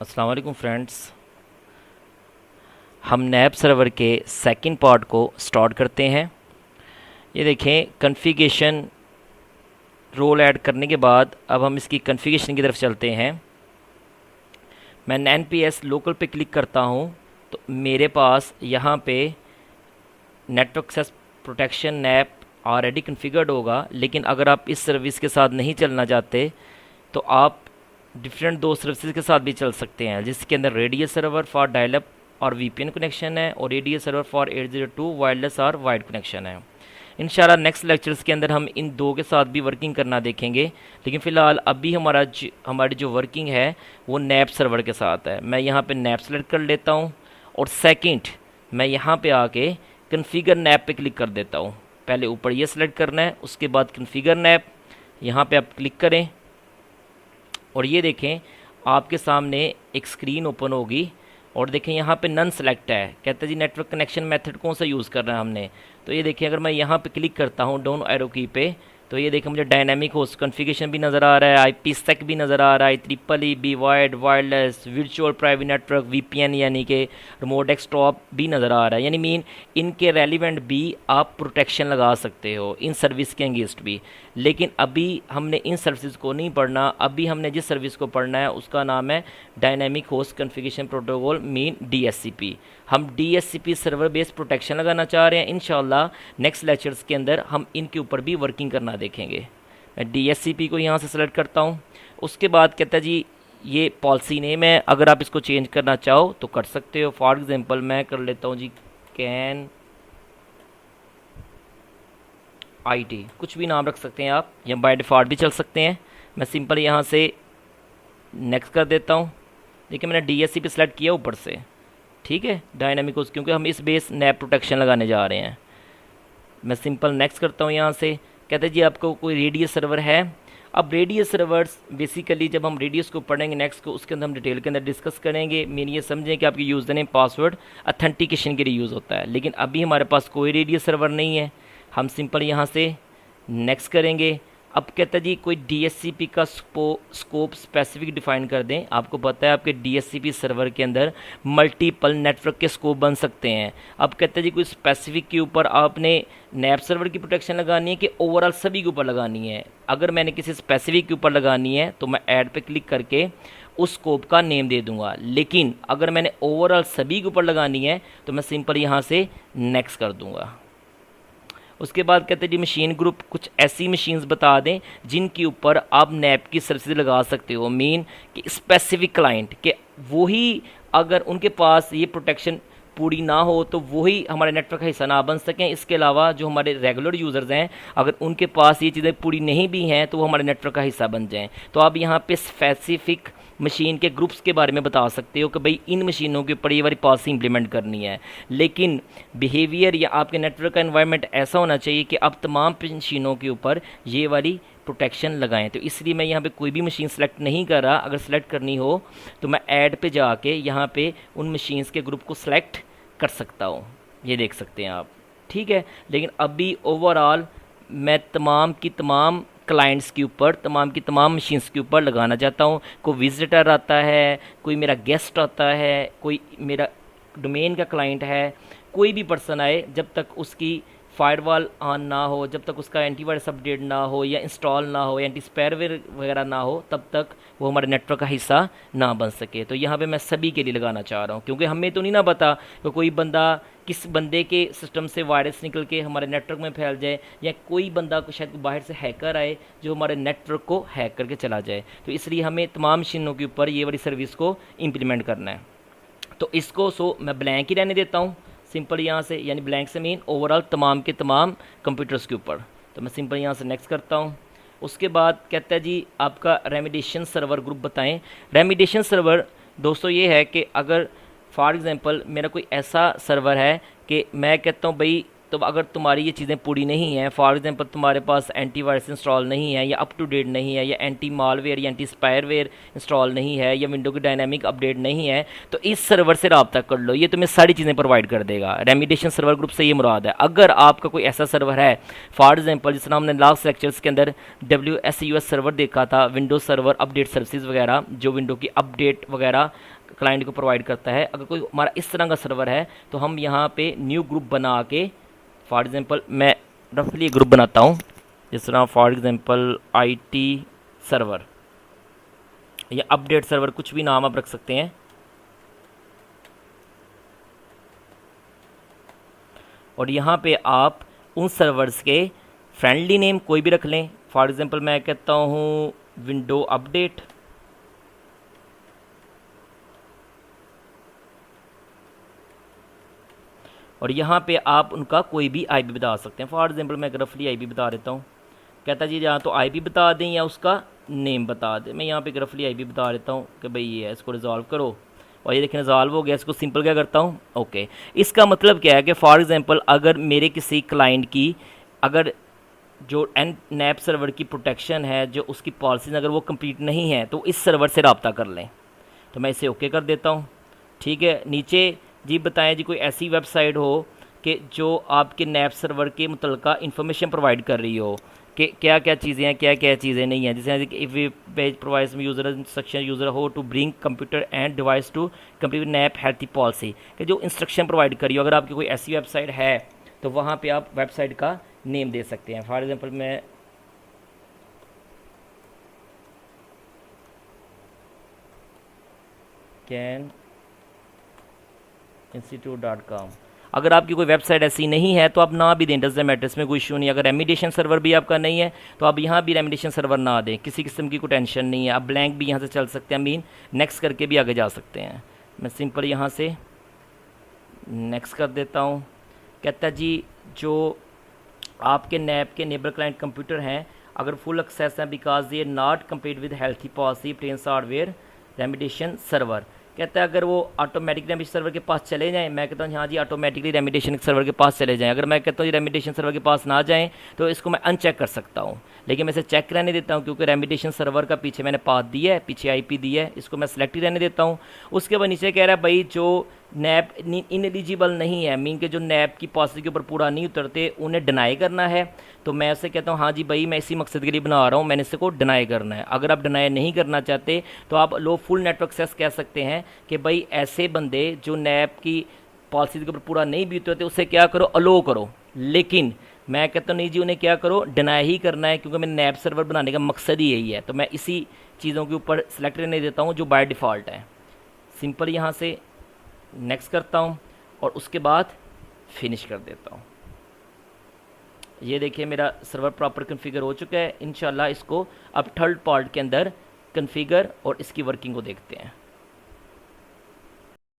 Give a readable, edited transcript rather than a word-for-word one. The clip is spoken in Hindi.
अस्सलाम वालेकुम फ्रेंड्स। हम नैब सर्वर के सेकंड पार्ट को स्टार्ट करते हैं। ये देखें, कॉन्फ़िगरेशन रोल ऐड करने के बाद अब हम इसकी कॉन्फ़िगरेशन की तरफ चलते हैं। मैं NPS लोकल पे क्लिक करता हूँ तो मेरे पास यहाँ पे network access protection NAP already configured होगा, लेकिन अगर आप इस सर्विस के साथ नहीं चलना चाहते तो आप डिफरेंट दो सर्विसेज के साथ भी चल सकते हैं, जिसके अंदर रेडियस सर्वर फॉर डायलअप और VPN कनेक्शन है और रेडियस सर्वर फॉर 802 वायरलेस और वाइड कनेक्शन है। इंशाल्लाह नेक्स्ट लेक्चर्स के अंदर हम इन दो के साथ भी वर्किंग करना देखेंगे, लेकिन फ़िलहाल अभी हमारी जो वर्किंग है वो नैप सर्वर के साथ है। मैं यहाँ पे नैप सेलेक्ट कर लेता हूँ और सेकंड मैं यहाँ पे आके कन्फिगर नैप पे क्लिक कर देता हूँ। पहले ऊपर ये सेलेक्ट करना है, उसके बाद कन्फिगर नैप, यहाँ पे आप क्लिक करें और ये देखें आपके सामने एक स्क्रीन ओपन होगी और देखें यहाँ पे नन सेलेक्ट है, कहते हैं जी नेटवर्क कनेक्शन मेथड कौन सा यूज़ करना है हमने। तो ये देखें अगर मैं यहाँ पे क्लिक करता हूँ डाउन एरो की पे, तो ये देखें मुझे डायनामिक होस्ट कॉन्फ़िगरेशन भी नज़र आ रहा है, IPsec भी नज़र आ रहा है, EEE wide wireless virtual private network VPN यानी कि रिमोट डेस्कटॉप भी नज़र आ रहा है। यानी मीन इनके रेलिवेंट भी आप प्रोटेक्शन लगा सकते हो इन सर्विस के अगेंस्ट भी। लेकिन अभी हमने इन सर्विस को नहीं पढ़ना, अभी हमने जिस सर्विस को पढ़ना है उसका नाम है dynamic host configuration protocol mean DHCP। हम DHCP सर्वर बेस्ड प्रोटेक्शन लगाना चाह रहे हैं। इंशाल्लाह नेक्स्ट लेक्चर्स के अंदर हम इनके ऊपर भी वर्किंग करना देखेंगे। मैं DHCP को यहाँ से सेलेक्ट करता हूँ। उसके बाद कहता है जी ये पॉलिसी नेम है, अगर आप इसको चेंज करना चाहो तो कर सकते हो। फॉर एग्जांपल मैं कर लेता हूँ जी कैन IT, कुछ भी नाम रख सकते हैं आप, या बाय डिफ़ॉल्ट भी चल सकते हैं। मैं सिंपल यहाँ से नेक्स्ट कर देता हूँ। देखिए मैंने DHCP सेलेक्ट किया ऊपर से, ठीक है, डायनामिक होस्ट, क्योंकि हम इस बेस नैप प्रोटेक्शन लगाने जा रहे हैं। मैं सिंपल नेक्स्ट करता हूँ यहाँ से। कहते हैं जी आपको कोई रेडियस सर्वर है। अब रेडियस सर्वर्स बेसिकली जब हम रेडियस को पढ़ेंगे नेक्स्ट को, उसके अंदर हम डिटेल के अंदर डिस्कस करेंगे। मेन ये समझें कि आपके यूज़र नेम पासवर्ड अथेंटिकेशन के लिए यूज़ होता है, लेकिन अभी हमारे पास कोई रेडियस सर्वर नहीं है। हम सिंपल यहाँ से नेक्स्ट करेंगे। अब कहता है जी कोई DHCP का स्कोप स्पेसिफिक डिफाइन कर दें। आपको पता है आपके DHCP सर्वर के अंदर मल्टीपल नेटवर्क के स्कोप बन सकते हैं। अब कहता है जी कोई स्पेसिफिक के ऊपर आपने नैप सर्वर की प्रोटेक्शन लगानी है कि ओवरऑल सभी के ऊपर लगानी है। अगर मैंने किसी स्पेसिफिक के ऊपर लगानी है तो मैं ऐड पे क्लिक करके उस स्कोप का नेम दे दूंगा, लेकिन अगर मैंने ओवरऑल सभी के ऊपर लगानी है तो मैं सिंपल यहाँ से नेक्स्ट कर दूंगा। उसके बाद कहते हैं जी मशीन ग्रुप, कुछ ऐसी मशीन्स बता दें जिनके ऊपर आप नैप की सर्विस लगा सकते हो। मीन कि स्पेसिफिक क्लाइंट के वही, अगर उनके पास ये प्रोटेक्शन पूरी ना हो तो वही हमारे नेटवर्क का हिस्सा ना बन सकें। इसके अलावा जो हमारे रेगुलर यूज़र्स हैं अगर उनके पास ये चीज़ें पूरी नहीं भी हैं तो वो हमारे नेटवर्क का हिस्सा बन जाएं। तो आप यहाँ पे स्पेसिफिक मशीन के ग्रुप्स के बारे में बता सकते हो कि भाई इन मशीनों के ऊपर ये वाली पॉलिसी इंप्लीमेंट करनी है। लेकिन बिहेवियर या आपके नेटवर्क का एनवायरनमेंट ऐसा होना चाहिए कि आप तमाम मशीनों के ऊपर ये वाली प्रोटेक्शन लगाएं। तो इसलिए मैं यहाँ पे कोई भी मशीन सेलेक्ट नहीं कर रहा। अगर सेलेक्ट करनी हो तो मैं ऐड पे जाके यहाँ पे उन मशीन्स के ग्रुप को सेलेक्ट कर सकता हूँ, ये देख सकते हैं आप, ठीक है। लेकिन अभी ओवरऑल मैं तमाम की तमाम क्लाइंट्स के ऊपर, तमाम की तमाम मशीन्स के ऊपर लगाना चाहता हूँ। कोई विजिटर आता है, कोई मेरा गेस्ट आता है, कोई मेरा डोमेन का क्लाइंट है, कोई भी पर्सन आए, जब तक उसकी फायरवॉल ऑन ना हो, जब तक उसका एंटीवायरस अपडेट ना हो या इंस्टॉल ना हो, एंटी स्पायरवेयर वगैरह ना हो, तब तक वो हमारे नेटवर्क का हिस्सा ना बन सके। तो यहाँ पे मैं सभी के लिए लगाना चाह रहा हूँ, क्योंकि हमें तो नहीं ना पता कि कोई बंदा, किस बंदे के सिस्टम से वायरस निकल के हमारे नेटवर्क में फैल जाए, या कोई बंदा को शायद बाहर से हैकर आए जो हमारे नेटवर्क को हैक करके चला जाए। तो इसलिए हमें तमाम मशीनों के ऊपर ये वाली सर्विस को इम्प्लीमेंट करना है। तो इसको मैं ब्लैंक ही रहने देता हूँ सिंपल यहाँ से, यानी ब्लैंक से मीन ओवरऑल तमाम के तमाम कंप्यूटर्स के ऊपर। तो मैं सिंपल यहाँ से नेक्स्ट करता हूँ। उसके बाद कहता है जी आपका रेमिडिएशन सर्वर ग्रुप बताएं। रेमिडिएशन सर्वर दोस्तों ये है कि अगर फॉर एग्ज़ाम्पल मेरा कोई ऐसा सर्वर है कि मैं कहता हूँ भाई तो अगर तुम्हारी ये चीज़ें पूरी नहीं हैं, फॉर एग्जांपल तुम्हारे पास एंटीवायरस इंस्टॉल नहीं है, या अप टू डेट नहीं है, या एंटी मालवेयर या एंटी स्पायरवेयर इंस्टॉल नहीं है, या विंडो की डायनामिक अपडेट नहीं है, तो इस सर्वर से रब्ता कर लो, ये तुम्हें सारी चीज़ें प्रोवाइड कर देगा। रेमिडिएशन सर्वर ग्रुप से ये मुराद है। अगर आपका कोई ऐसा सर्वर है, फॉर एग्जाम्पल जिस तरह हमने लास्ट लेक्चर्स के अंदर WSUS सर्वर देखा था, विंडो सर्वर अपडेट सर्विसेज वगैरह, जो विंडो की अपडेट वगैरह क्लाइंट को प्रोवाइड करता है, अगर कोई हमारा इस तरह का सर्वर है तो हम यहाँ पे न्यू ग्रुप बना के, फॉर एग्जांपल मैं रफली ग्रुप बनाता हूँ, जिस तरह फॉर एग्जांपल IT सर्वर या अपडेट सर्वर, कुछ भी नाम आप रख सकते हैं। और यहाँ पे आप उन सर्वर्स के फ्रेंडली नेम कोई भी रख लें। फॉर एग्जांपल मैं कहता हूँ विंडो अपडेट, और यहाँ पे आप उनका कोई भी IP बता सकते हैं। फॉर एग्जांपल मैं रफली IP बता देता हूँ। कहता जी या तो IP बता दें या उसका नेम बता दें। मैं यहाँ पे रफली IP बता देता हूँ कि भाई ये है, इसको रिजॉल्व करो, और ये देखें रिजॉल्व हो गया। इसको सिंपल क्या करता हूँ, ओके। इसका मतलब क्या है कि फॉर एग्जांपल अगर मेरे किसी क्लाइंट की, अगर जो NAP सर्वर की प्रोटेक्शन है, जो उसकी पॉलिसीज अगर वो कंप्लीट नहीं है, तो इस सर्वर से रब्ता कर लें। तो मैं इसे ओके कर देता हूँ, ठीक है। नीचे जी बताएं जी कोई ऐसी वेबसाइट हो कि जो आपके NAP सर्वर के मुतल्लिका इन्फॉर्मेशन प्रोवाइड कर रही हो कि क्या क्या चीज़ें हैं, क्या क्या चीज़ें नहीं हैं। जैसे if we page provides user instruction user how to bring computer and device to complete NAP healthy policy, कि जो इंस्ट्रक्शन प्रोवाइड करी हो। अगर आपकी कोई ऐसी वेबसाइट है तो वहाँ पे आप वेबसाइट का नेम दे सकते हैं। फॉर एग्जांपल मैं कैन institute.com, अगर आपकी कोई वेबसाइट ऐसी नहीं है तो आप ना भी दें, डज़ मैटर, में कोई इशू नहीं है। अगर रेमिडिएशन सर्वर भी आपका नहीं है तो आप यहाँ भी रेमिडिएशन सर्वर ना दें, किसी किस्म की कोई टेंशन नहीं है। आप ब्लैंक भी यहाँ से चल सकते हैं, मीन नेक्स्ट करके भी आगे जा सकते हैं। मैं सिंपल यहाँ से नेक्स्ट कर देता हूँ। कहता जी जो आपके NAP के नेबर क्लाइंट कंप्यूटर हैं, अगर फुल एक्सेस है because they not complete with healthy policy plain hardware remediation server. कहता है अगर वो ऑटोमेटिक रेमिडिएशन सर्वर के पास चले जाएं, मैं कहता हूँ हाँ जी ऑटोमेटिकली रेमिडिएशन सर्वर के पास चले जाएं। अगर मैं कहता हूँ रेमिडिएशन सर्वर के पास ना जाएं तो इसको मैं अनचेक कर सकता हूँ, लेकिन मैं इसे चेक रहने देता हूँ क्योंकि रेमिडिएशन सर्वर का पीछे मैंने पाथ दिया है, पीछे IP दी है, इसको मैं सेलेक्ट ही रहने देता हूँ। उसके बाद नीचे कह रहा है भाई जो NAP इनएलिजिबल नहीं है, मीन के जो NAP की पॉलिसी के ऊपर पूरा नहीं उतरते, उन्हें डिनाई करना है। तो मैं ऐसे कहता हूँ हाँ जी भाई मैं इसी मकसद के लिए बना रहा हूँ, मैंने इसको डिनाई करना है। अगर आप डिनाई नहीं करना चाहते तो आप लो फुल नेटवर्क एक्सेस कह सकते हैं कि भाई ऐसे बंदे जो NAP की पॉलिसी के ऊपर पूरा नहीं भी उतरते उसे क्या करो, अलो करो। लेकिन मैं कहता हूँ नहीं जी उन्हें क्या करो, डिनाई ही करना है, क्योंकि मैं NAP सर्वर बनाने का मकसद ही यही है। तो मैं इसी चीज़ों के ऊपर सेलेक्ट रहने देता हूँ जो बाय डिफ़ॉल्ट है। सिंपल यहाँ से नेक्स्ट करता हूँ और उसके बाद फिनिश कर देता हूँ। ये देखिए मेरा सर्वर प्रॉपर कन्फिगर हो चुका है। इंशाल्लाह इसको अब थर्ड पार्ट के अंदर कन्फिगर और इसकी वर्किंग को देखते हैं।